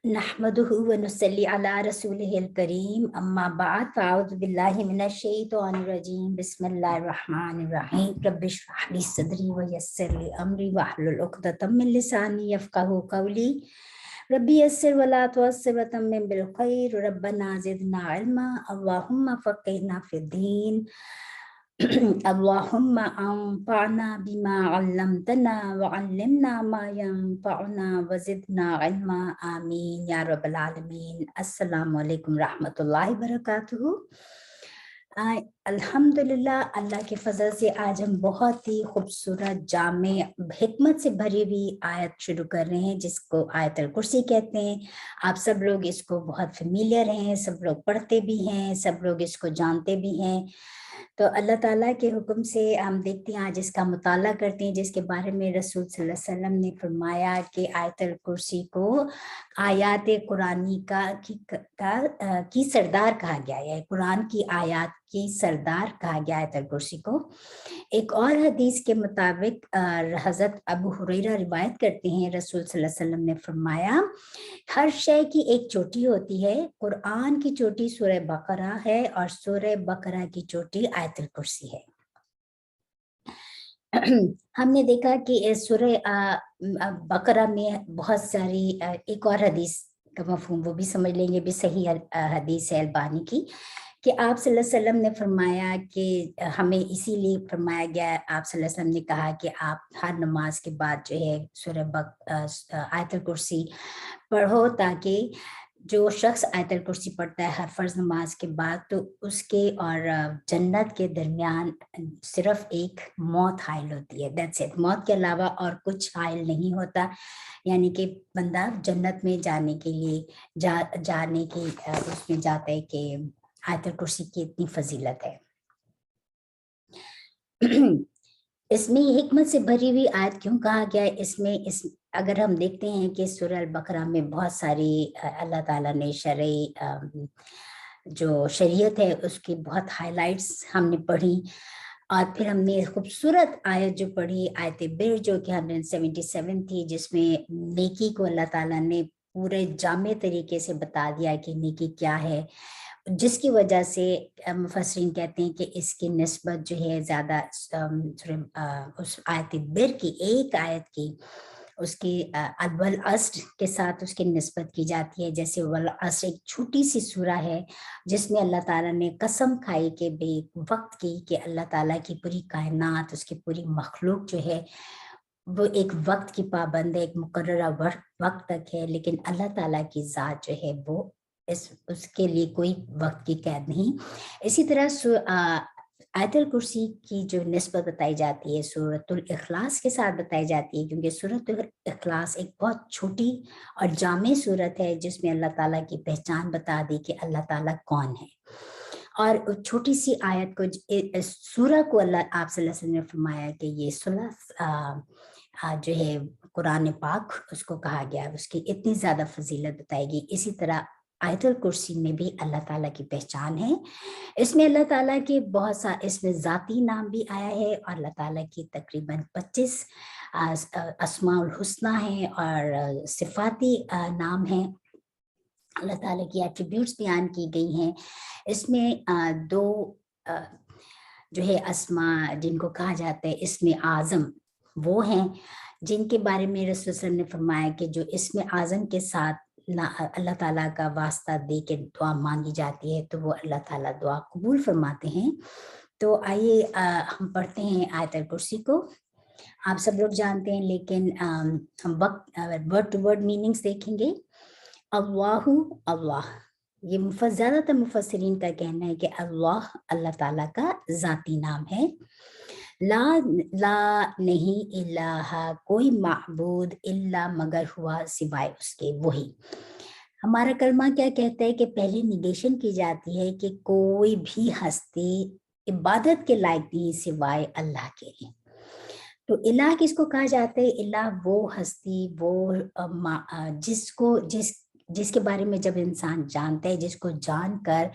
नहमदुहु व नुसल्ली अला रसूलिहिल करीम अम्मा बाद फ़अऊज़ु बिल्लाहि मिनश शैतानिर रजीम बिस्मिल्लाहिर रहमानिर रहीम रब्बिश रह ली सदरी व यस्सिर ली अमरी वहलुल उक़दतम मिन लिसानी यफ़क़हू क़ौली रब्बी यस्सिर व ला तुअस्सिर व तम्मिम बिल खैर रब्बना ज़िदना इल्मा अल्लाहुम्मा फ़क़्हिना फ़िद्दीन अल्लाहुम्मा अंफ़अना बिमा अल्लमतना व अल्लिमना मा यंफ़अना व ज़िदना इल्मा आमीन या रब्बल आलमीन। अस्सलामु अलैकुम रहमतुल्लाहि व बरकातुहू। अल्हम्दुलिल्लाह, अल्लाह के फजल से आज हम बहुत ही खूबसूरत जामे हिकमत से भरी हुई आयत शुरू कर रहे हैं, जिसको आयतुल कुर्सी कहते हैं। आप सब लोग इसको बहुत फेमिलियर हैं, सब लोग पढ़ते भी हैं, सब लोग इसको जानते भी हैं। तो अल्लाह ताला के हुक्म से हम देखते हैं, आज इसका मुताला करते हैं, जिसके बारे में रसूल सल्लल्लाहु अलैहि वसल्लम ने फरमाया कि आयतुल कुर्सी को आयात कुरानी की सरदार कहा गया है, कुरान की आयात की सरदार कहा गया है आयतुल कुर्सी को। एक और हदीस के मुताबिक हज़रत अबू हुरैरा रिवायत करते हैं, रसूल सल्लल्लाहु अलैहि वसल्लम ने फरमाया, हर शय की एक चोटी होती है। कुरान की चोटी सूरह बकरा है और सूरह बकरा की चोटी आयतुल कुर्सी है। हमने देखा कि इस सूरह बकरा में बहुत सारी एक और हदीस का मफहूम वो भी समझ लेंगे, भी सही हदीस है अल्बानी की, कि आप सल्लल्लाहु अलैहि वसल्लम ने फरमाया कि हमें इसीलिए फरमाया गया, आप सल्लल्लाहु अलैहि वसल्लम ने कहा कि आप हर नमाज के बाद जो है सूरह आयतुल कुर्सी पढ़ो, ताकि जो शख्स आयतुल कुर्सी पढ़ता है हर फर्ज नमाज के बाद, तो उसके और जन्नत के दरमियान सिर्फ एक मौत हाइल होती है, दैट्स इट। मौत के अलावा और कुछ हाइल नहीं होता, यानी कि बंदा जन्नत में जाने के लिए जाने की उसमें जाता है कि आयतुल कुर्सी की इतनी फजीलत है। इसमें हिकमत से भरी हुई आयत क्यों कहा गया है? इसमें अगर हम देखते हैं कि सूरह अल-बकरा में बहुत सारी अल्लाह ताला ने जो शरीयत है उसकी बहुत हाइलाइट्स हमने पढ़ी, और फिर हमने खूबसूरत आयत जो पढ़ी, आयत बिर, जो कि 177 थी, जिसमें नेकी को अल्लाह ताला ने पूरे जामे तरीके से बता दिया कि नेकी क्या है, जिसकी वजह से मुफस्सिरीन कहते हैं कि इसकी निस्बत जो है ज़्यादा उस आयत बिर की, एक आयत की, उसकी वल अस्र के साथ उसकी निस्बत की जाती है। जैसे वल अस्र एक छोटी सी सूरा है जिसमें अल्लाह ताला ने कसम खाई के वक्त की कि अल्लाह ताला की पूरी कायनात, उसकी पूरी मखलूक जो है वो एक वक्त की पाबंद है, एक मुकर्ररा वक्त तक है, लेकिन अल्लाह ताला की ज़ात जो है वो उसके लिए कोई वक्त की कैद नहीं। इसी तरह आयतुल कुर्सी की जो निस्बत बताई जाती है सूरतुल इखलास के साथ बताई जाती है, क्योंकि सूरतुल इखलास एक बहुत छोटी और जामे सूरत है जिसमें अल्लाह ताला की पहचान बता दी कि अल्लाह ताला कौन है। और छोटी सी आयत को सूरह को अल्लाह आप सल्लल्लाहु अलैहि वसल्लम ने फरमाया कि ये जो है कुरान पाक उसको कहा गया, उसकी इतनी ज़्यादा फजीलत बताएगी। इसी तरह आयतुल कुर्सी में भी अल्लाह ताला की पहचान है। इसमें अल्लाह ताला के बहुत सा इसमें ज़ाती नाम भी आया है, और अल्लाह ताला की तकरीबन 25 अस्माउल हुस्ना है और सिफाती नाम है। अल्लाह ताला की एट्रीब्यूट्स बयान की गई हैं। इसमें दो जो है अस्मा जिनको कहा जाता है इसमें आज़म, वो हैं जिनके बारे में रसूल सल्लल्लाहु अलैहि वसल्लम ने फरमाया कि जो इसमें आज़म के साथ अल्लाह ताला का वास्ता दे के दुआ मांगी जाती है, तो वो अल्लाह ताला दुआ कबूल फरमाते हैं। तो आइए हम पढ़ते हैं आयतुल कुर्सी को। आप सब लोग जानते हैं, लेकिन हम वर्ड टू वर्ड मीनिंग्स देखेंगे। अल्लाहु अल्लाह, ये ज़्यादातर मुफस्सिरीन का कहना है कि अल्लाह अल्लाह ताला का ज़ाती नाम है। ला ला नहीं इलाहा, कोई माबूद इल्ला मगर हुआ सिवाय उसके, वही। हमारा कलमा क्या कहता है कि पहले निगेशन की जाती है कि कोई भी हस्ती इबादत के लायक नहीं सिवाय अल्लाह के। तो इलाह किसको कहा जाता है? इलाह वो हस्ती, वो जिसके बारे में जब इंसान जानता है, जिसको जानकर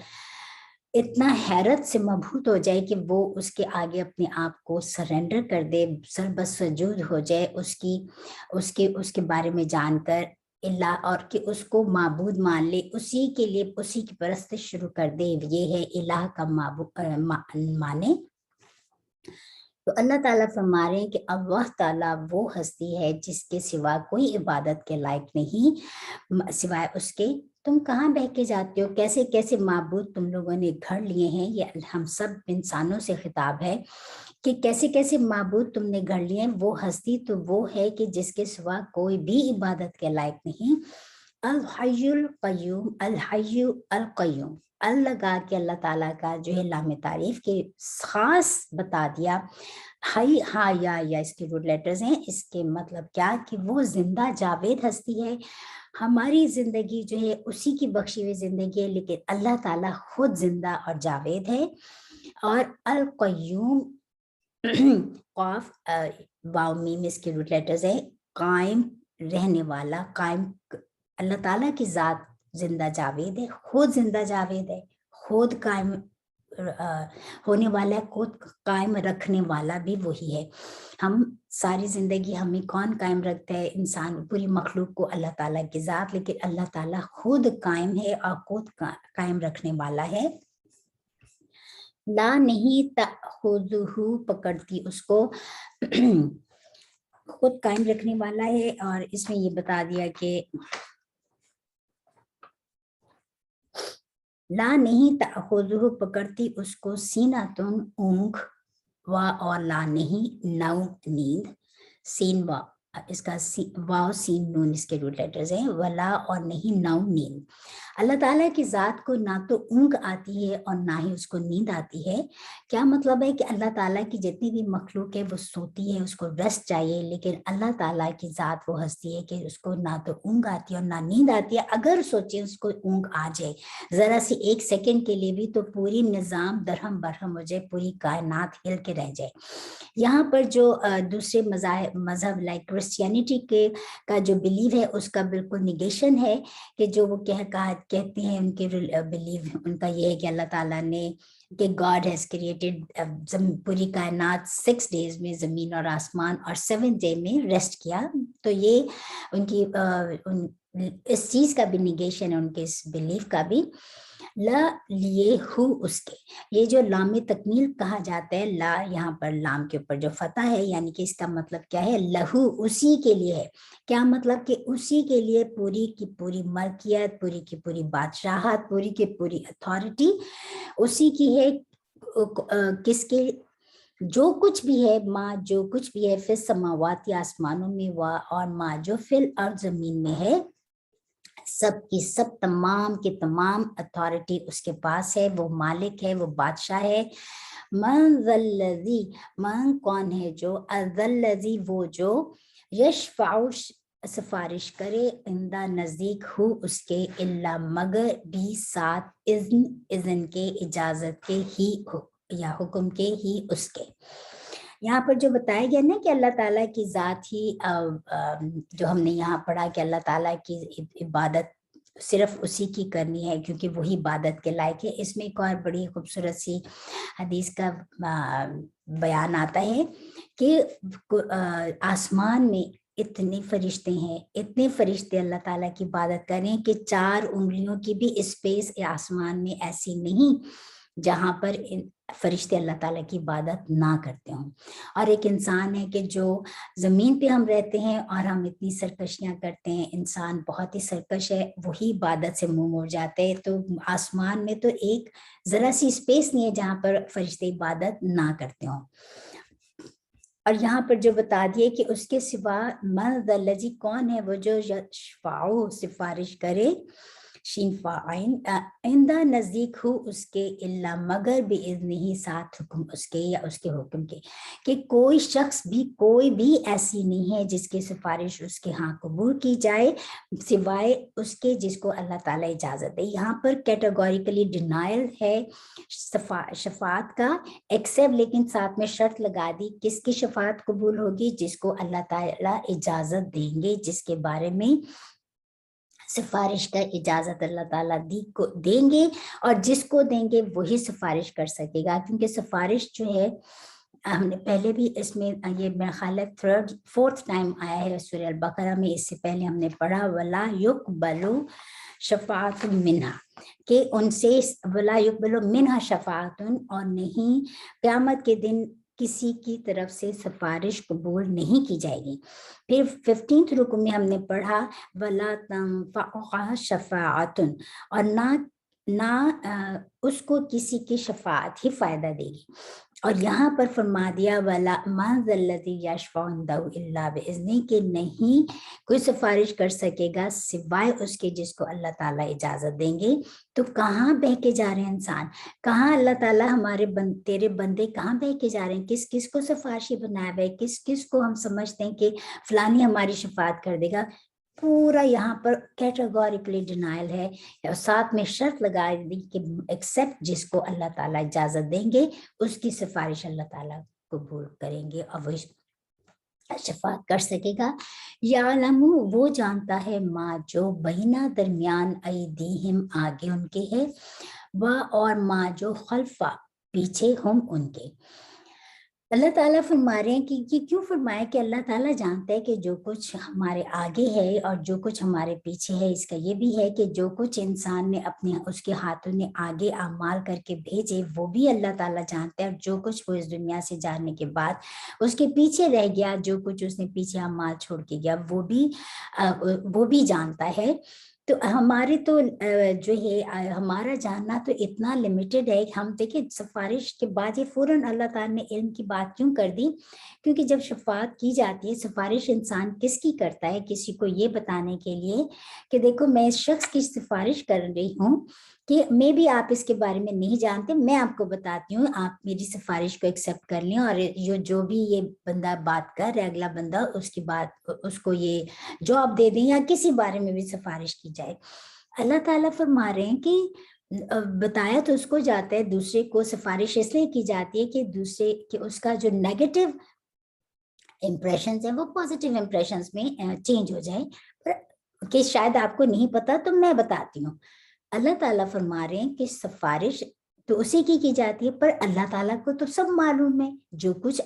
इतना हैरत से मबहूत हो जाए कि वो उसके आगे अपने आप को सरेंडर कर दे, सरबसजूद हो जाए उसके बारे में जानकर, الہ اور کہ اس کو معبود مان لے, اسی کے لیے اسی کی پرستش شروع کر دے, یہ ہے الہ کا معبود مانے. تو اللہ تعالیٰ فرما رہے ہیں کہ اللہ تعالیٰ وہ ہستی ہے جس کے سوا کوئی عبادت کے لائق نہیں سوائے اس کے. تم کہاں بہ کے جاتے ہو, کیسے کیسے معبود تم لوگوں نے گھڑ لیے ہیں. یہ ہم سب انسانوں سے خطاب ہے کہ کیسے کیسے معبود تم نے گھڑ لیے ہیں. وہ ہستی تو وہ ہے کہ جس کے سوا کوئی بھی عبادت کے لائق نہیں. الحی القیوم, الحی القیوم, لگا کے اللہ تعالیٰ کا جو ہے لام تعریف کے خاص بتا دیا. ہائی ہا یا اس کے روٹ لیٹرز ہیں. اس کے مطلب کیا کہ وہ زندہ جاوید ہستی ہے. ہماری زندگی جو ہے اسی کی بخشی ہوئی زندگی ہے, لیکن اللہ تعالیٰ خود زندہ اور جاوید ہے. اور القیوم قاف واو میم اس کے روٹ لیٹرز ہیں. قائم رہنے والا, قائم اللہ تعالیٰ کی ذات زندہ جاوید ہے, خود زندہ جاوید ہے, خود قائم ہونے والا ہے, خود قائم رکھنے والا بھی وہی ہے. ہم ساری زندگی ہمیں کون قائم رکھتا ہے؟ انسان, پوری مخلوق کو اللہ تعالیٰ کی ذات, لیکن اللہ تعالیٰ خود قائم ہے اور خود قائم رکھنے والا ہے. لا نہیں تأخذہ, پکڑتی اس کو, خود قائم رکھنے والا ہے. اور اس میں یہ بتا دیا کہ لا نہیں تأخذہ, پکڑتی اس کو, سیناتن اونگ, اور لا نہیں نو نیند, سین وا, اس کا واو سین نون اس کے روٹ لیٹرز ہیں, ولا اور نہیں نو نیند. اللہ تعالیٰ کی ذات کو نہ تو اونگ آتی ہے اور نہ ہی اس کو نیند آتی ہے. کیا مطلب ہے کہ اللہ تعالیٰ کی جتنی بھی مخلوق ہے وہ سوتی ہے, اس کو ریسٹ چاہیے, لیکن اللہ تعالیٰ کی ذات وہ ہستی ہے کہ اس کو نہ تو اونگ آتی ہے اور نہ نیند آتی ہے. اگر سوچیں اس کو اونگ آ جائے ذرا سی ایک سیکنڈ کے لیے بھی, تو پوری نظام درہم برہم ہو جائے, پوری کائنات ہل کے رہ جائے. یہاں پر جو دوسرے مذہب لائک کرسچینٹی کا جو بلیو ہے اس کا بالکل نگیشن ہے, کہ جو وہ کہتے ہیں ان کے بلیو, ان کا یہ ہے کہ اللہ تعالیٰ نے کہ گاڈ ہیز کریٹڈ پوری کائنات 6 days میں, زمین اور آسمان, اور 7th day میں ریسٹ کیا. تو یہ ان کی اس چیز کا بھی نگیشن ہے, ان کے اس بلیف کا بھی. لا لیے ہو, اس کے, یہ جو لام تکمیل کہا جاتا ہے, لا یہاں پر لام کے اوپر جو فتح ہے, یعنی کہ اس کا مطلب کیا ہے, لہو, اسی کے لیے ہے. کیا مطلب کہ اسی کے لیے پوری کی پوری ملکیت, پوری کی پوری بادشاہت, پوری کی پوری اتھارٹی اسی کی ہے. کس کے, جو کچھ بھی ہے, ماں جو کچھ بھی ہے, فی السماوات, آسمانوں میں, اور ماں جو فی الارض, زمین میں ہے, سب کی سب, تمام کی تمام اتھارٹی اس کے پاس ہے. وہ مالک ہے, وہ بادشاہ ہے. من ذا الذی, من کون ہے جو, ذا الذی وہ جو, یشفع سفارش کرے, اندہ نزدیک ہو اس کے, الا مگر بھی ساتھ اذن کے, اجازت کے ہی یا حکم کے ہی اس کے. یہاں پر جو بتایا گیا نا کہ اللہ تعالیٰ کی ذات ہی, جو ہم نے یہاں پڑھا کہ اللہ تعالیٰ کی عبادت صرف اسی کی کرنی ہے کیونکہ وہی عبادت کے لائق ہے. اس میں ایک اور بڑی خوبصورت سی حدیث کا بیان آتا ہے کہ آسمان میں اتنے فرشتے ہیں, اتنے فرشتے اللہ تعالیٰ کی عبادت کریں کہ 4 انگلیوں کی بھی اسپیس آسمان میں ایسی نہیں جہاں پر فرشتے اللہ تعالیٰ کی عبادت نہ کرتے ہوں. اور ایک انسان ہے کہ جو زمین پہ ہم رہتے ہیں اور ہم اتنی سرکشیاں کرتے ہیں, انسان بہت ہی سرکش ہے, وہی عبادت سے منہ موڑ جاتے ہیں. تو آسمان میں تو ایک ذرا سی اسپیس نہیں ہے جہاں پر فرشتے عبادت نہ کرتے ہوں. اور یہاں پر جو بتا دیے کہ اس کے سوا, من ذا الذی, کون ہے وہ جو, یشفع سفارش کرے, شین فاعین, آئندہ نزدیک ہو اس کے, الا مگر باذن ہی, ساتھ حکم اس کے یا اس کے حکم کے. کہ کوئی شخص بھی, کوئی بھی ایسی نہیں ہے جس کی سفارش اس کے ہاں قبول کی جائے سوائے اس کے جس کو اللہ تعالیٰ اجازت دے. یہاں پر کیٹیگوریکلی ڈینائل ہے شفاعت کا, ایکسیپٹ, لیکن ساتھ میں شرط لگا دی, کس کی شفاعت قبول ہوگی, جس کو اللہ تعالیٰ اجازت دیں گے, جس کے بارے میں سفارش کا اجازت اللہ تعالیٰ دیں گے, اور جس کو دیں گے وہی سفارش کر سکے گا. کیونکہ سفارش جو ہے हमने पहले भी इसमें ये मेरा ख्याल है 4th टाइम आया है सूरह अल-बकरा में। इससे पहले हमने पढ़ा वला युक़बलु शफ़ाअतुन मिन्हा, कि उनसे वला युक़बलु मिन्हा शफ़ाअतुन, और नहीं क़यामत के दिन किसी की तरफ से सिफारिश कबूल नहीं की जाएगी। फिर 15th रुकू में हमने पढ़ा वला तंफ़अहा शफ़ाअतुन, और ना उसको किसी की शफाअत ही फायदा देगी। और यहाँ पर फरमा दिया वला मान ज़ल्लज़ी यशफ़अउ इंदहु इल्ला बिइज़्निही, कि नहीं कोई सिफारिश कर सकेगा सिवाय उसके जिसको अल्लाह ताला इजाज़त देंगे। तो कहाँ बह के जा रहे हैं इंसान, कहाँ अल्लाह ताला हमारे तेरे बंदे कहाँ बह के जा रहे हैं, किस किस को सिफारिशी बनाया हुआ है, किस किस को हम समझते हैं कि फलानी हमारी शफात कर देगा। पूरा यहाँ पर कैटेगोरिकली डिनाइल है, और साथ में शर्त लगा दी कि एक्सेप्ट जिसको अल्लाह ताला इजाजत देंगे उसकी सिफारिश अल्लाह ताला कबूल करेंगे और वो शफात कर सकेगा। यालमु, वो जानता है, माँ जो बैना दरमियान ऐदीहिम, आगे उनके है, व और माँ जो खल्फा पीछे हम उनके। अल्लाह ताला फरमा रहे हैं कि ये क्यों फरमाया कि अल्लाह ताला जानता है कि जो कुछ हमारे आगे है और जो कुछ हमारे पीछे है। इसका ये भी है कि जो कुछ इंसान ने अपने उसके हाथों ने आगे अमाल करके भेजे वो भी अल्लाह ताला जानता है, और जो कुछ वो इस दुनिया से जाने के बाद उसके पीछे रह गया, जो कुछ उसने पीछे अमाल छोड़ के गया वो भी जानता है। तो हमारे तो जो है हमारा जानना तो इतना लिमिटेड है कि हम देखिए सिफारिश के बाद ये फौरन अल्लाह ताला ने इल्म की बात क्यों कर दी, क्योंकि जब शफात की जाती है, सिफारिश इंसान किसकी करता है, किसी को ये बताने के लिए कि देखो मैं इस शख्स की सिफारिश कर रही हूँ कि मे भी आप इसके बारे में नहीं जानते, मैं आपको बताती हूँ, आप मेरी सिफारिश को एक्सेप्ट कर लें, और जो भी ये बंदा बात कर रहा है अगला बंदा उसकी बात उसको ये जॉब दे दें या किसी बारे में भी सिफारिश की जाए। अल्लाह ताला फरमा रहे हैं कि बताया तो उसको जाता है, दूसरे को सिफारिश इसलिए की जाती है कि दूसरे कि उसका जो नेगेटिव इम्प्रेशन है वो पॉजिटिव इम्प्रेशन में चेंज हो जाए, पर कि शायद आपको नहीं पता तो मैं बताती हूँ। अल्लाह ताला फरमा रहे हैं कि सिफारिश तो उसी की जाती है, पर अल्लाह ताला को तो सब मालूम है, जो कुछ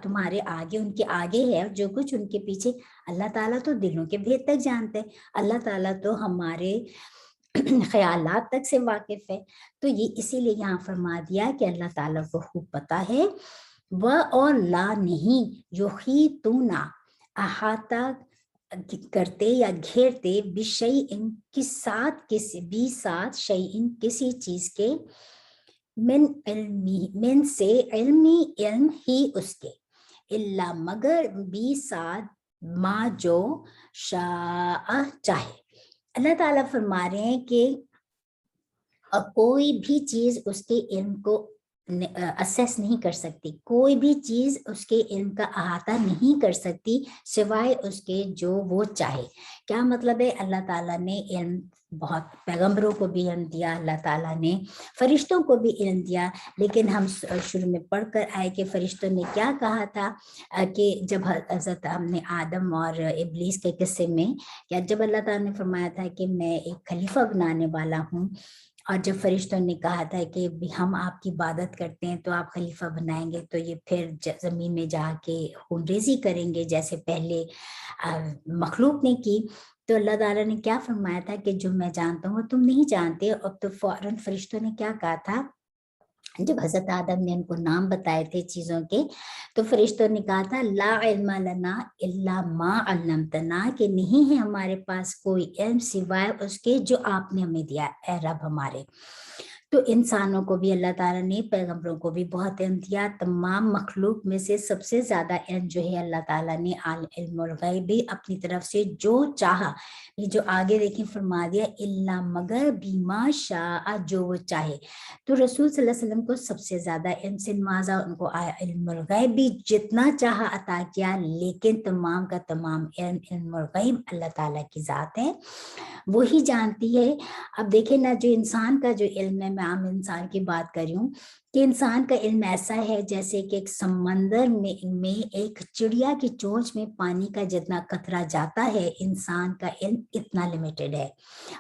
तुम्हारे आगे उनके आगे है और जो कुछ उनके पीछे, अल्लाह ताला तो दिलों के भेद तक जानते हैं, अल्लाह ताला तो हमारे ख्यालात तक से वाकिफ है। तो ये इसीलिए यहाँ फरमा दिया कि अल्लाह ताला को खूब पता है। वह और ला नहीं युहीतूना, अहाता करते या घेरते बिशई इन किसी साथ शई इन किसी चीज के मिन से इल्मी इल्म ही उसके, इल्ला मगर बी साथ माँ जो शाह चाहे। अल्लाह ताला फरमा रहे हैं कि कोई भी चीज उसके इल्म को असेस नहीं कर सकती, कोई भी चीज उसके इल्म का अहाता नहीं कर सकती सिवाय उसके जो वो चाहे। क्या मतलब है, अल्लाह ताला ने इल्म बहुत पैगंबरों को भी इल्म दिया, अल्लाह ताला ने फरिश्तों को भी इल्म दिया, लेकिन हम शुरू में पढ़कर आए कि फरिश्तों ने क्या कहा था कि जब हजरत हमने आदम और इब्लीस के किस्से में, या जब अल्लाह ताला ने फरमाया था कि मैं एक खलीफा बनाने वाला हूँ, और जब फरिश्तों ने कहा था कि हम आपकी इबादत करते हैं तो आप खलीफा बनाएंगे तो ये फिर जमीन में जाके खूनरेजी करेंगे जैसे पहले मखलूक ने की। तो अल्लाह ताला ने क्या फरमाया था कि जो मैं जानता हूँ वो तुम नहीं जानते। और तो फौरन फरिश्तों ने क्या कहा था, जब हजरत आदम ने उनको नाम बताए थे चीजों के, तो फरिश्तों ने कहा था ला इल्मा लना इल्ला मा अल्लमतना, कि नहीं है हमारे पास कोई इल्म सिवाय उसके जो आपने हमें दिया है रब हमारे। तो इंसानों को भी अल्लाह ताला ने, पैगंबरों को भी बहुत इल्म दिया। तमाम मखलूक में से सबसे ज्यादा इल्म जो है अल्लाह ताला ने आल इल्मुल गैब भी अपनी तरफ से जो चाहा, ये जो आगे देखिए फरमा दिया इल्ला मगर बीमा शाह, जो वो चाहे। तो रसूल सल्लल्लाहु अलैहि वसल्लम को सबसे ज्यादा इल्म से नवाजा, उनको इल्मुल गैब भी जितना चाहा अता किया, लेकिन तमाम का तमाम इल्म इल्मुल गैब अल्लाह ताला की जात है, वो ही जानती है। अब देखें ना, जो इंसान का जो इल्म है, मैं आम इंसान की बात कर रही हूँ, कि इंसान का इल्म ऐसा है जैसे कि एक समंदर में एक चिड़िया की चोंच में पानी का जितना कतरा जाता है, इंसान का इल्म इतना लिमिटेड है।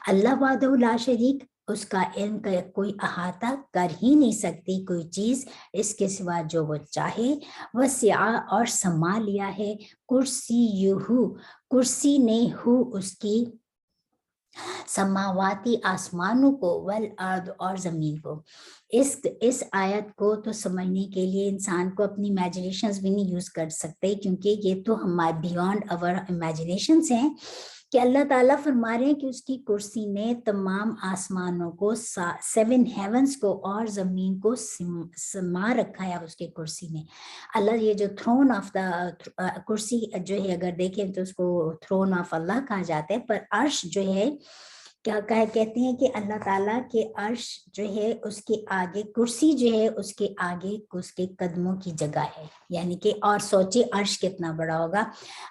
अल्लाह वाहदहू ला शरीक, اس کا علم کا کوئی احاطہ کر ہی نہیں سکتی کوئی چیز اس کے سوا جو وہ چاہے. وسع اور سما لیا ہے. کرسی یہو کرسی نے ہو اس کی سماواتی آسمانوں کو والارض اور زمین کو. اس آیت کو تو سمجھنے کے لیے انسان کو اپنی امیجنیشنز بھی نہیں یوز کر سکتے کیونکہ یہ تو ہمارے بیونڈ اور امیجنیشنز ہیں کہ اللہ تعالیٰ فرما رہے ہیں کہ اس کی کرسی نے تمام آسمانوں کو 7 ہیونز کو اور زمین کو سما رکھا ہے اس کی کرسی نے. اللہ یہ جو تھرون آف دا کرسی جو ہے اگر دیکھیں تو اس کو تھرون آف اللہ کہا جاتا ہے پر عرش جو ہے کیا کہتے ہیں کہ اللہ تعالیٰ کے عرش جو ہے اس کے آگے کرسی جو ہے اس کے آگے اس کے قدموں کی جگہ ہے. یعنی کہ اور سوچے عرش کتنا بڑا ہوگا.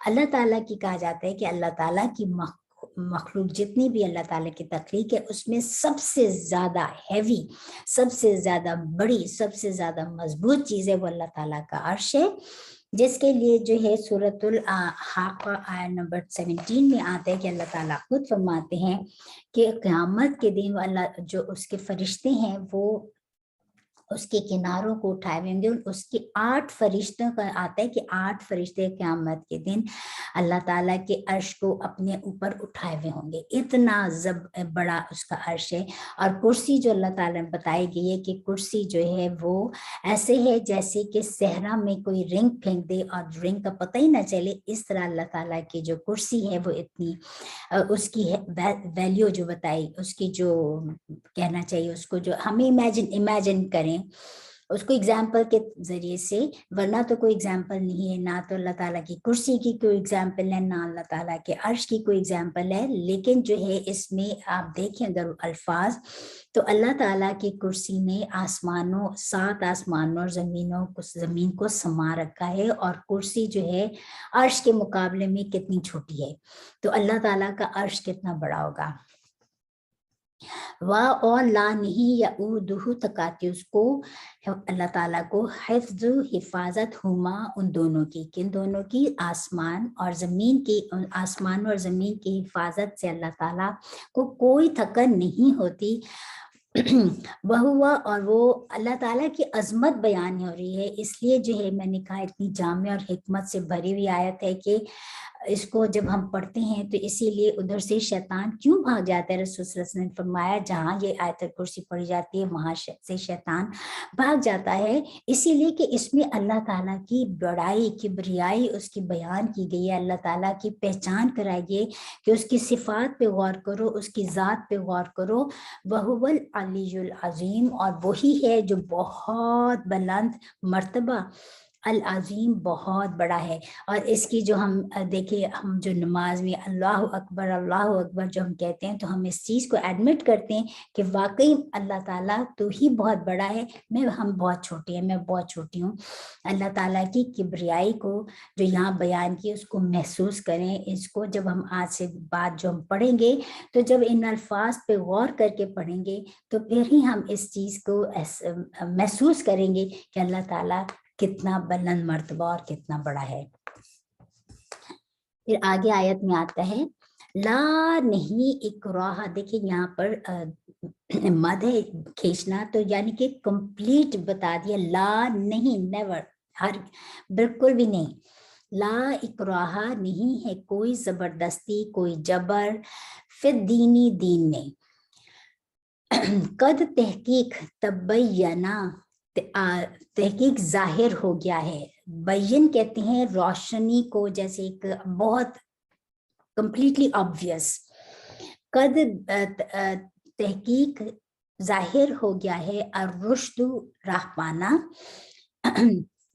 اللہ تعالیٰ کی کہا جاتا ہے کہ اللہ تعالیٰ کی مخلوق جتنی بھی اللہ تعالیٰ کی تخلیق ہے اس میں سب سے زیادہ ہیوی سب سے زیادہ بڑی سب سے زیادہ مضبوط چیز ہے وہ اللہ تعالیٰ کا عرش ہے جس کے لیے جو ہے سورۃ الحاقہ آیت نمبر 17 میں آتا ہے کہ اللہ تعالیٰ خود فرماتے ہیں کہ قیامت کے دن اللہ جو اس کے فرشتے ہیں وہ اس کے کناروں کو اٹھائے ہوئے ہوں گے. اس کے 8 فرشتوں کا آتا ہے کہ 8 فرشتے قیامت کے دن اللہ تعالیٰ کے عرش کو اپنے اوپر اٹھائے ہوئے ہوں گے. اتنا بڑا اس کا عرش ہے. اور کرسی جو اللہ تعالیٰ نے بتائی گئی ہے کہ کرسی جو ہے وہ ایسے ہے جیسے کہ صحرا میں کوئی رنگ پھینک دے اور رنگ کا پتہ ہی نہ چلے. اس طرح اللہ تعالیٰ کی جو کرسی ہے وہ اتنی اس کی ویلیو جو بتائی اس کی جو کہنا چاہیے اس کو جو ہمیں امیجن کریں اس کو اگزامپل کے ذریعے سے ورنہ تو کوئی اگزامپل نہیں ہے. نہ تو اللہ تعالیٰ کی کرسی کی کوئی اگزامپل ہے نہ اللہ تعالیٰ کے عرش کی کوئی اگزامپل ہے. لیکن جو ہے اس میں آپ دیکھیں اگر الفاظ تو اللہ تعالیٰ کی کرسی نے 7 آسمانوں اور زمین کو سما رکھا ہے. اور کرسی جو ہے عرش کے مقابلے میں کتنی چھوٹی ہے تو اللہ تعالیٰ کا عرش کتنا بڑا ہوگا. اور لا نہیں یعودہ تکاتی اس کو اللہ تعالیٰ کو حفظ حفاظت ہما ان دونوں کی کن دونوں کی آسمان اور زمین کی حفاظت سے اللہ تعالیٰ کو کوئی تھکن نہیں ہوتی. وہ ہوا اور وہ اللہ تعالیٰ کی عظمت بیان ہو رہی ہے. اس لیے جو ہے میں نے کہا اتنی جامع اور حکمت سے بھری ہوئی آیت ہے کہ اس کو جب ہم پڑھتے ہیں تو اسی لیے ادھر سے شیطان کیوں بھاگ جاتا ہے. رسول صلی اللہ علیہ وسلم نے فرمایا جہاں یہ آیت کرسی پڑھی جاتی ہے وہاں سے شیطان بھاگ جاتا ہے. اسی لیے کہ اس میں اللہ تعالیٰ کی بڑائی کبریائی اس کی بیان کی گئی ہے. اللہ تعالیٰ کی پہچان کرائی گئی کہ اس کی صفات پہ غور کرو اس کی ذات پہ غور کرو. وہو العلی العظیم اور وہی ہے جو بہت بلند مرتبہ العظیم بہت بڑا ہے. اور اس کی جو ہم دیکھیں ہم جو نماز میں اللہ اکبر جو ہم کہتے ہیں تو ہم اس چیز کو ایڈمٹ کرتے ہیں کہ واقعی اللہ تعالیٰ تو ہی بہت بڑا ہے ہم بہت چھوٹے ہیں میں بہت چھوٹی ہوں. اللہ تعالیٰ کی کبریائی کو جو یہاں بیان کی اس کو محسوس کریں. اس کو جب ہم آج سے بعد جو ہم پڑھیں گے تو جب ان الفاظ پہ غور کر کے پڑھیں گے تو پھر ہی ہم اس چیز کو محسوس کریں گے کہ اللہ تعالیٰ کتنا بلند مرتبہ اور کتنا بڑا ہے. پھر آگے آیت میں آتا ہے لا نہیں اکراہ. دیکھیں یہاں پر مد ہے کھینچنا تو یعنی کہ کمپلیٹ بتا دیا. لا نہیں نیور بالکل بھی نہیں. لا اکراہ نہیں ہے کوئی زبردستی کوئی جبر فی دینی دین میں. قد تحقیق تبینہ تحقیق ظاہر ہو گیا ہے. بین کہتے ہیں روشنی کو جیسے ایک بہت کمپلیٹلی آبویس. قد تحقیق ظاہر ہو گیا ہے الرشد راہ پانا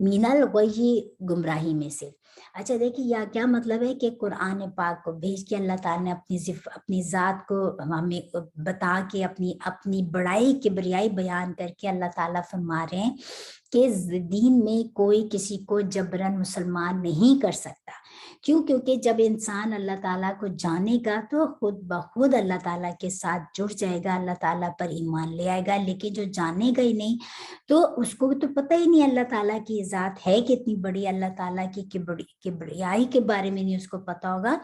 من الغی گمراہی میں سے. اچھا دیکھیے یا کیا مطلب ہے کہ قرآن پاک کو بھیج کے اللہ تعالیٰ نے اپنی ذات کو ہمیں بتا کے اپنی بڑائی کبریائی بیان کر کے اللہ تعالیٰ فرما رہے ہیں کہ دین میں کوئی کسی کو جبرن مسلمان نہیں کر سکتا. کیوں؟ کیونکہ جب انسان اللہ تعالیٰ کو جانے گا تو خود بخود اللہ تعالیٰ کے ساتھ جڑ جائے گا اللہ تعالیٰ پر ایمان لے آئے گا. لیکن جو جانے گا ہی نہیں تو اس کو تو پتہ ہی نہیں اللہ تعالیٰ کی ذات ہے کتنی بڑی. اللہ تعالیٰ کی کبریائی کے بارے میں نہیں اس کو پتہ ہوگا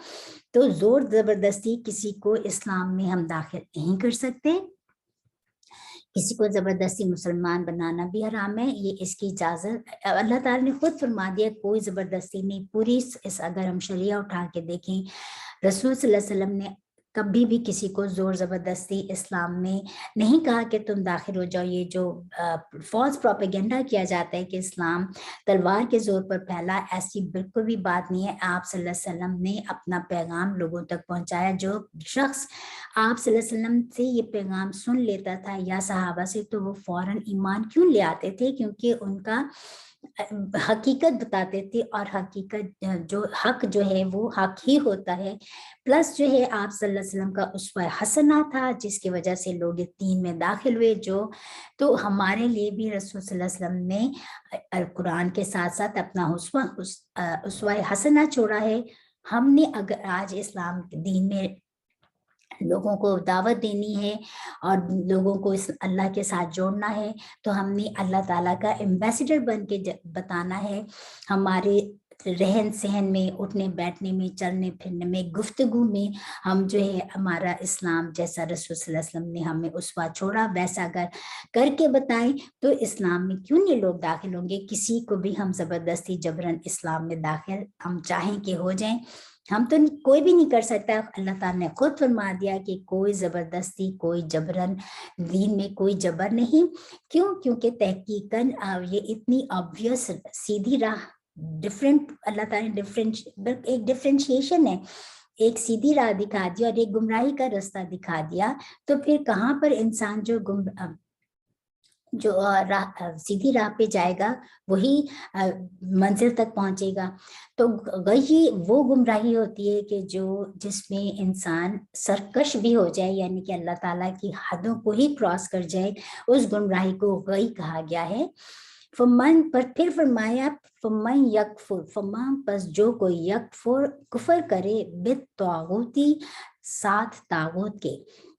تو زور زبردستی کسی کو اسلام میں ہم داخل نہیں کر سکتے. किसी को जबरदस्ती मुसलमान बनाना भी हराम है, ये इसकी इजाजत अल्लाह ताला ने खुद फरमा दिया, कोई जबरदस्ती नहीं। पूरी इस अगर हम शरिया उठा के देखें, रसूल सल्लल्लाहु अलैहि वसल्लम ने कभी भी किसी को जोर जबरदस्ती इस्लाम में नहीं कहा कि तुम दाखिल हो जाओ। ये जो फॉल्स प्रोपेगेंडा किया जाता है कि इस्लाम तलवार के जोर पर फैला, ऐसी बिल्कुल भी बात नहीं है। आप सल्लल्लाहु अलैहि वसल्लम ने अपना पैगाम लोगों तक पहुंचाया। जो शख्स आप सल्लल्लाहु अलैहि वसल्लम से ये पैगाम सुन लेता था या सहाबा से, तो वो फौरन ईमान क्यों ले आते थे? क्योंकि उनका हकीकत बताते थे, और हकीकत जो हक जो है वो हक ही होता है। प्लस जो है आप सल्लल्लाहु अलैहि वसल्लम का उसवा हसना था, जिसकी वजह से लोग दीन में दाखिल हुए। जो तो हमारे लिए भी रसूल सल्लल्लाहु अलैहि वसल्लम ने कुरान के साथ साथ अपना उसवा हसना छोड़ा है। हमने अगर आज इस्लाम के दीन में लोगों को दावत देनी है और लोगों को इस अल्लाह के साथ जोड़ना है, तो हमने अल्लाह ताला का एम्बेसडर बन के बताना है। हमारे रहन सहन में, उठने बैठने में, चलने फिरने में, गुफ्तगू में हम जो है हमारा इस्लाम जैसा रसूल सल्लल्लाहु अलैहि वसल्लम ने हमें उसवा छोड़ा वैसा अगर करके बताएं, तो इस्लाम में क्यों नहीं लोग दाखिल होंगे? किसी को भी हम जबरदस्ती जबरन इस्लाम में दाखिल हम चाहें कि हो जाएं, हम तो कोई भी नहीं कर सकता। अल्लाह ताला ने खुद फरमा दिया कि कोई जबरदस्ती, कोई जबरन, दीन में कोई जबर नहीं। क्यों? क्योंकि तहकीकन ये इतनी ऑब्वियस सीधी राह, डिफरेंट, अल्लाह ताला ने एक डिफरेंशिएशन है, एक सीधी राह दिखा दी और एक गुमराही का रास्ता दिखा दिया। तो फिर कहाँ पर इंसान जो सीधी राह पे जाएगा वही मंजिल तक पहुंचेगा। तो वही वो गुमराही होती है कि जिसमें इंसान सरकश भी हो जाए, यानी कि अल्लाह ताला की हदों को ही क्रॉस कर जाए, उस गुमराही को गई कहा गया है। फमन पर फिर फरमाया फमन यकफुर, फमन बस जो कोई यकफुर कुफर करे बित तागूती, साथ तागूत के।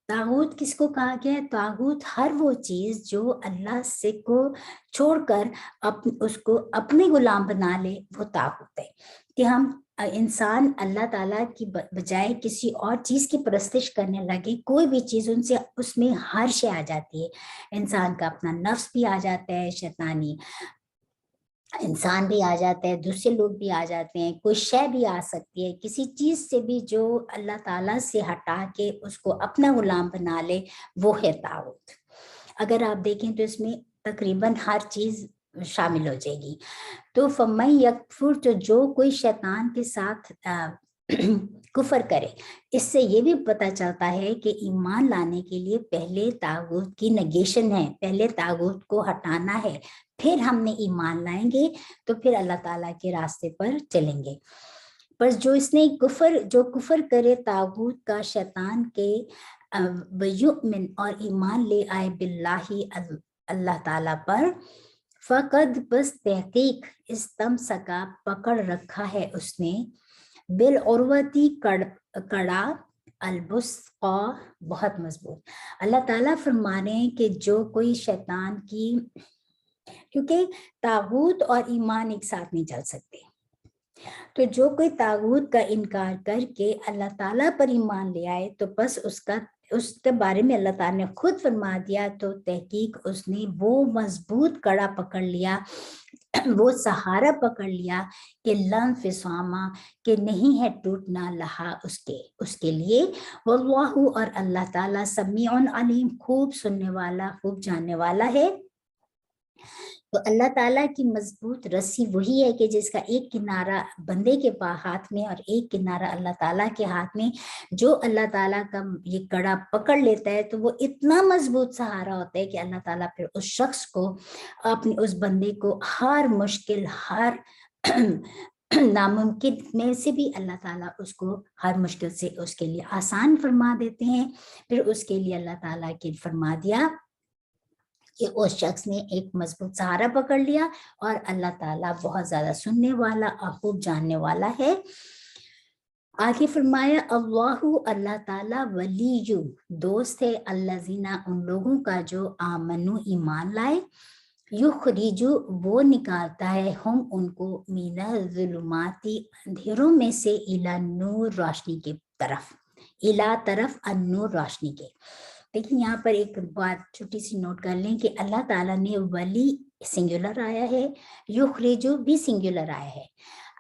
तागूत किसको कहा गया है? तागूत हर वो चीज जो अल्लाह से को छोड़कर उसको अपने गुलाम बना ले, वो तागूत है। कि हम इंसान अल्लाह ताला की बजाय किसी और चीज की परस्तिश करने लगे, कोई भी चीज उनसे उसमें हर्ष आ जाती है। इंसान का अपना नफ्स भी आ जाता है, शैतानी इंसान भी आ जाता है, दूसरे लोग भी आ जाते हैं, कोई शय भी आ सकती है, किसी चीज से भी जो अल्लाह ताला से हटा के उसको अपना गुलाम बना ले, वो है तागूत। अगर आप देखें तो इसमें तकरीबन हर चीज शामिल हो जाएगी। तो फमई यकफुर, तो जो कोई शैतान के साथ कुफर करे, इससे ये भी पता चलता है कि ईमान लाने के लिए पहले तागूत की नेगेशन है, पहले तागूत को हटाना है, फिर हमने ईमान लाएंगे, तो फिर अल्लाह ताला के रास्ते पर चलेंगे। पर जो कुफर करे तागूत का, शैतान के, वयुमिन और ईमान ले आए बिल्लाही अल्लाह ताला पर, फकद बस तहकीक इस्तमसका पकड़ रखा है उसने, बिल उर्वती कड़ा अलबुस्का बहुत मजबूत। अल्लाह ताला फरमा रहे हैं कि जो कोई शैतान की, क्योंकि तागूत और ईमान एक साथ नहीं चल सकते, तो जो कोई तागूत का इनकार करके अल्लाह ताला पर ईमान ले आए, तो बस उसके बारे में अल्लाह ताला ने खुद फरमा दिया, तो तहकीक उसने वो मजबूत कड़ा पकड़ लिया, वो सहारा पकड़ लिया कि लम फिसामा, कि नहीं है टूटना लहा उसके लिए। वल्लाहु, और अल्लाह ताला समीउन अलीम, खूब सुनने वाला, खूब जानने वाला है। तो अल्लाह ताला की मजबूत रस्सी वही है कि जिसका एक किनारा बंदे के हाथ में और एक किनारा अल्लाह ताला के हाथ में। जो अल्लाह ताला का ये कड़ा पकड़ लेता है, तो वो इतना मजबूत सहारा होता है कि अल्लाह ताला फिर उस शख्स को, अपने उस बंदे को हर मुश्किल, हर नामुमकिन में से भी अल्लाह ताला उसको हर मुश्किल से उसके लिए आसान फरमा देते हैं। फिर उसके लिए अल्लाह ताला के फरमा दिया कि उस शख्स ने एक मजबूत सहारा पकड़ लिया, और अल्लाह ताला बहुत ज्यादा सुनने वाला और खूब जानने वाला है। आगे फरमाया अल्लाहु, अल्लाह ताला वलीयु, दोस्त है, अल्लाजीना, उन लोगों का जो आमनु, ईमान लाए, युखरिजु, वो निकालता है, हम उनको, मीना जुलुमाती, अंधेरों में से, इला नूर, रोशनी की तरफ, इला तरफ, अन्नूर, रोशनी के। देखिए यहाँ पर एक बात छोटी सी नोट कर लें कि अल्लाह ताला ने वली सिंगुलर आया है, युखरिजु भी सिंगुलर आया है।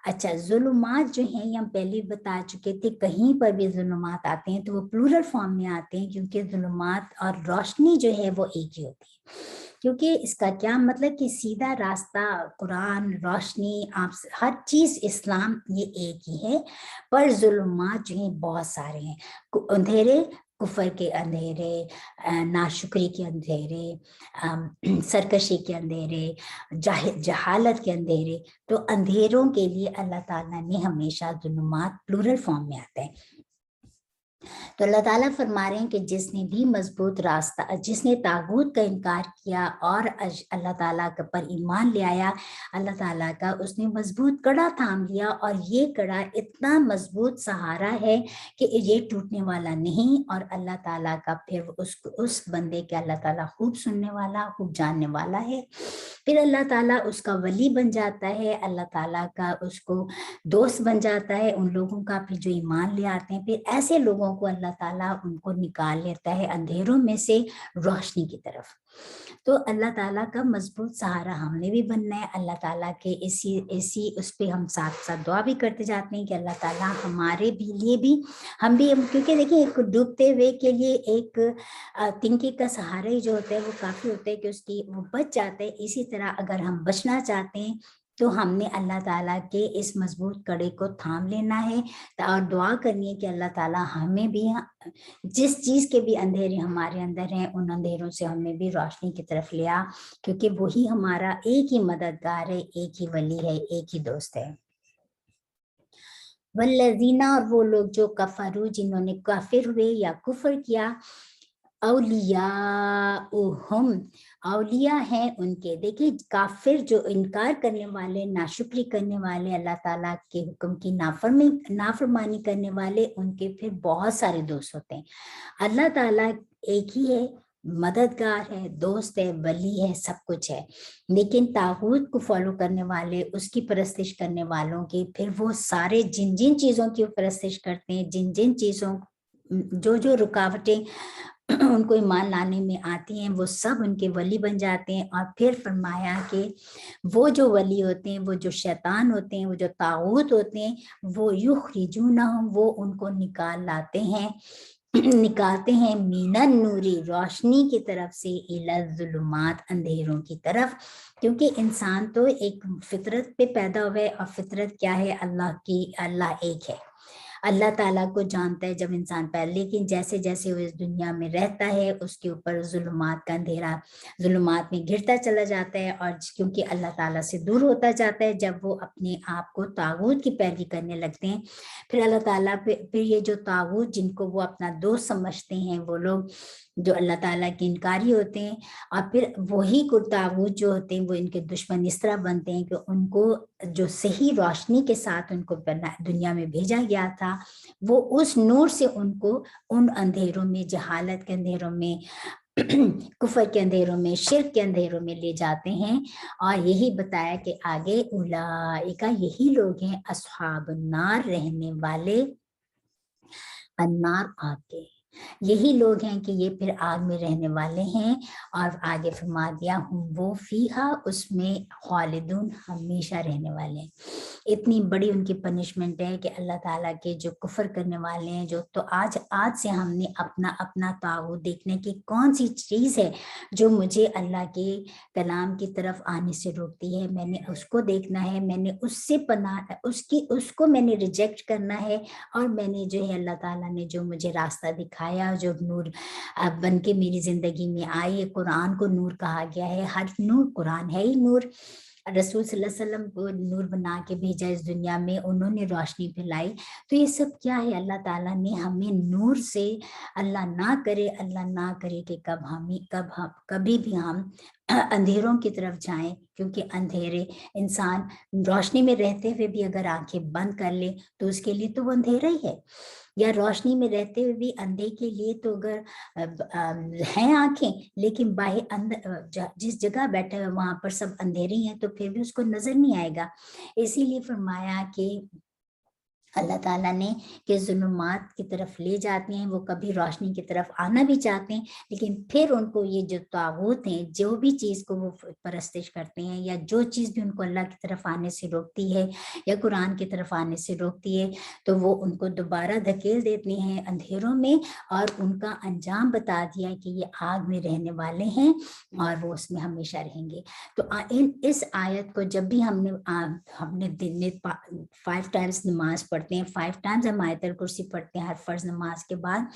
अच्छा, ज़ुल्मात जो हैं ये हम पहले भी बता चुके थे, कहीं पर भी ज़ुल्मात आते हैं तो वो प्लूरल फॉर्म में आते हैं, क्योंकि ज़ुल्मात और रोशनी जो है वो एक ही होती है। क्योंकि इसका क्या मतलब कि सीधा रास्ता, कुरान, रोशनी, आप हर चीज़ इस्लाम ये एक ही है, पर ज़ुल्मात जो हैं बहुत सारे हैं। अंधेरे, कुफर के अंधेरे, नाशुक्री के अंधेरे, सरकशी के अंधेरे, जहालत के अंधेरे। तो अंधेरों के लिए अल्लाह ताला ने हमेशा ज़ुल्मात प्लूरल फॉर्म में आते हैं। तो अल्लाह ताला फरमा रहे हैं कि जिसने भी मजबूत रास्ता, जिसने तागूत का इनकार किया और अल्लाह ताला पर ईमान ले आया, अल्लाह ताला का उसने मजबूत कड़ा थाम लिया, और ये कड़ा इतना मजबूत सहारा है कि ये टूटने वाला नहीं। और अल्लाह ताला का फिर उस बंदे के अल्लाह ताला खूब सुनने वाला, खूब जानने वाला है। फिर अल्लाह ताला उसका वली बन जाता है, अल्लाह ताला का उसको दोस्त बन जाता है, उन लोगों का फिर जो ईमान ले आते हैं। फिर ऐसे लोगों को अल्लाह ताला उनको निकाल लेता है अंधेरों में से रोशनी की तरफ। तो अल्लाह ताला का मजबूत सहारा हमने भी बनना है। अल्लाह ताला के इसी उस पे हम साथ साथ दुआ भी करते जाते हैं कि अल्लाह ताला हमारे भी लिए भी, क्योंकि देखिए एक डूबते हुए के लिए एक तिनके का सहारा ही जो होता है वो काफी होता है कि उसकी वो बच जाते हैं। इसी तरह अगर हम बचना चाहते हैं तो हमने अल्लाह ताला के इस मजबूत कड़े को थाम लेना है, और दुआ करनी है कि अल्लाह ताला हमें भी जिस चीज के भी अंधेरे हमारे अंदर हैं, उन अंधेरों से हमें भी रोशनी की तरफ ले आ, क्योंकि वही हमारा एक ही मददगार है, एक ही वली है, एक ही दोस्त है। वल्लज़ीना, और वो लोग जो कफरू, जिन्होंने काफिर हुए या कुफर किया, औलिया उहुम, औलिया हैं उनके। देखिए काफिर जो इनकार करने वाले, नाशुक्री करने वाले, अल्लाह ताला के हुक्म की नाफरमानी करने वाले, उनके फिर बहुत सारे दोस्त होते हैं। अल्लाह ताला एक ही है, मददगार है, दोस्त है, वली है, सब कुछ है। लेकिन तागूत को फॉलो करने वाले, उसकी परस्तिश करने वालों की फिर वो सारे जिन जिन चीजों की परस्तिश करते हैं, जिन जिन चीजों जो जो रुकावटें उनको ईमान लाने में आती हैं, वो सब उनके वली बन जाते हैं। और फिर फरमाया कि वो जो वली होते हैं, वो जो शैतान होते हैं, वो जो तागूत होते हैं, वो युखरिजूनहुम, वो उनको निकालते हैं मीनन नूरी, रोशनी की तरफ से, इला ज़ुलुमात, अंधेरों की तरफ। क्योंकि इंसान तो एक फितरत पे पैदा हुआ है, और फितरत क्या है? अल्लाह एक है, अल्लाह ताला को जानता है जब इंसान पैदा। लेकिन जैसे जैसे वो इस दुनिया में रहता है, उसके ऊपर जुल्मात का अंधेरा, जुल्मात में घिरता चला जाता है, और क्योंकि अल्लाह ताला से दूर होता जाता है, जब वो अपने आप को तागूत की पैरवी करने लगते हैं, फिर अल्लाह ताला पे, फिर ये जो तागूत जिनको वो अपना दोस्त समझते हैं, वो लोग जो अल्लाह ताला के इनकारी होते हैं, और फिर वही तागूत जो होते हैं वो इनके दुश्मन इस तरह बनते हैं कि उनको जो सही रोशनी के साथ उनको दुनिया में भेजा गया था, वो उस नूर से उनको उन अंधेरों में, जहालत के अंधेरों में, कुफर के अंधेरों में, शिर्क के अंधेरों में ले जाते हैं। और यही बताया कि आगे उलाइका, यही लोग हैं अस्हाब नार, रहने वाले अन्नार, आग के। यही लोग हैं कि ये फिर आग में रहने वाले हैं। और आगे फरमा दिया, वो फीहा, उसमें खालिदून, हमेशा रहने वाले हैं। इतनी बड़ी उनकी पनिशमेंट है कि अल्लाह ताला के जो कुफर करने वाले हैं, जो तो आज से हमने अपना अपना तागूत देखने की कौन सी चीज है जो मुझे अल्लाह के कलाम की तरफ आने से रोकती है, मैंने उसको देखना है, मैंने उससे उसको मैंने रिजेक्ट करना है। और मैंने जो है अल्लाह ताला ने जो मुझे रास्ता दिखाया, जो नूर बन के मेरी जिंदगी में आई, कुरान को नूर कहा गया है, हर नूर, कुरान है ही नूर। रसूल सल्लल्लाहु अलैहि वसल्लम को नूर बना के भेजा इस दुनिया में, उन्होंने रोशनी फैलाई। तो ये सब क्या है? अल्लाह ताला ने हमें नूर से, अल्लाह ना करे कि कभी भी हम अंधेरों की तरफ जाएं, क्योंकि अंधेरे, इंसान रोशनी में रहते हुए भी अगर आंखें बंद कर ले तो उसके लिए तो वो अंधेरा ही है। या रोशनी में रहते हुए भी अंधे के लिए तो अगर हैं आंखें, लेकिन बाहर अंदर जिस जगह बैठे हुए वहां पर सब अंधेरे हैं, तो फिर भी उसको नजर नहीं आएगा। इसीलिए फरमाया कि اللہ تعالیٰ نے کہ ظلمات کی طرف لے جاتے ہیں، وہ کبھی روشنی کی طرف آنا بھی چاہتے ہیں، لیکن پھر ان کو یہ جو طاغوت ہیں، جو بھی چیز کو وہ پرستش کرتے ہیں یا جو چیز بھی ان کو اللہ کی طرف آنے سے روکتی ہے یا قرآن کی طرف آنے سے روکتی ہے، تو وہ ان کو دوبارہ دھکیل دیتے ہیں اندھیروں میں، اور ان کا انجام بتا دیا کہ یہ آگ میں رہنے والے ہیں اور وہ اس میں ہمیشہ رہیں گے۔ تو اس آیت کو جب بھی ہم نے دن میں 5 ٹائمز نماز پڑھتے ہیں، 5 ٹائمز ہم آیت الکرسی پڑھتے ہیں ہر فرض نماز کے بعد،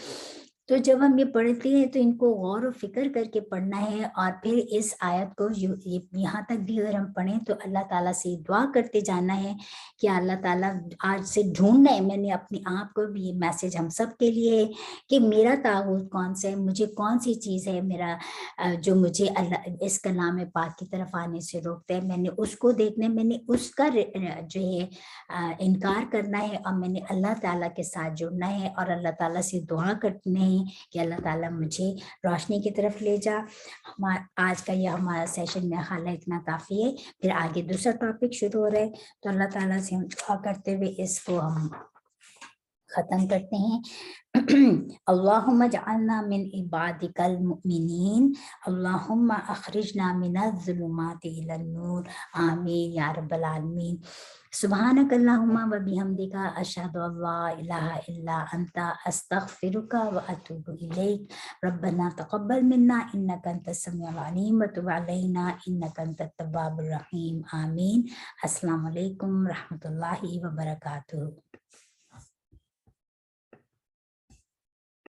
تو جب ہم یہ پڑھتے ہیں تو ان کو غور و فکر کر کے پڑھنا ہے، اور پھر اس آیت کو یہاں تک بھی اگر ہم پڑھیں تو اللہ تعالیٰ سے دعا کرتے جانا ہے کہ اللہ تعالیٰ آج سے ڈھونڈنا ہے۔ میں نے اپنے آپ کو بھی یہ میسج ہم سب کے لیے ہے کہ میرا طاغوت کون سا ہے، مجھے کون سی چیز ہے میرا جو مجھے اللہ اس کلام پاک کی طرف آنے سے روکتا ہے، میں نے اس کو دیکھنا ہے، میں نے اس کا جو ہے انکار کرنا ہے، اور میں نے اللہ تعالیٰ کے ساتھ جڑنا ہے اور اللہ تعالیٰ سے دعا کرنا ہے کہ اللہ تعالیٰ مجھے روشنی کی طرف لے جا۔ آج کا یہ ہمارا سیشن میں خالا اتنا کافی ہے، پھر آگے دوسرا ٹاپک شروع ہو رہا ہے، تو اللہ تعالیٰ سے ہم دعا کرتے ہوئے اس کو ہم ختم کرتے ہیں۔ اللہم اجعلنا من عبادک المؤمنین، اللہم اخرجنا من الظلمات الی النور، آمین یا رب العالمین۔ سبحانک اللہم و بحمدک، اشہد ان لا الہ الا انت، استغفرک و اتوب الیک۔ ربنا تقبل منا انک انت السمیع العلیم وتب علینا انک انت التواب الرحیم، آمین۔ السلام علیکم ورحمۃ اللہ وبرکاتہ۔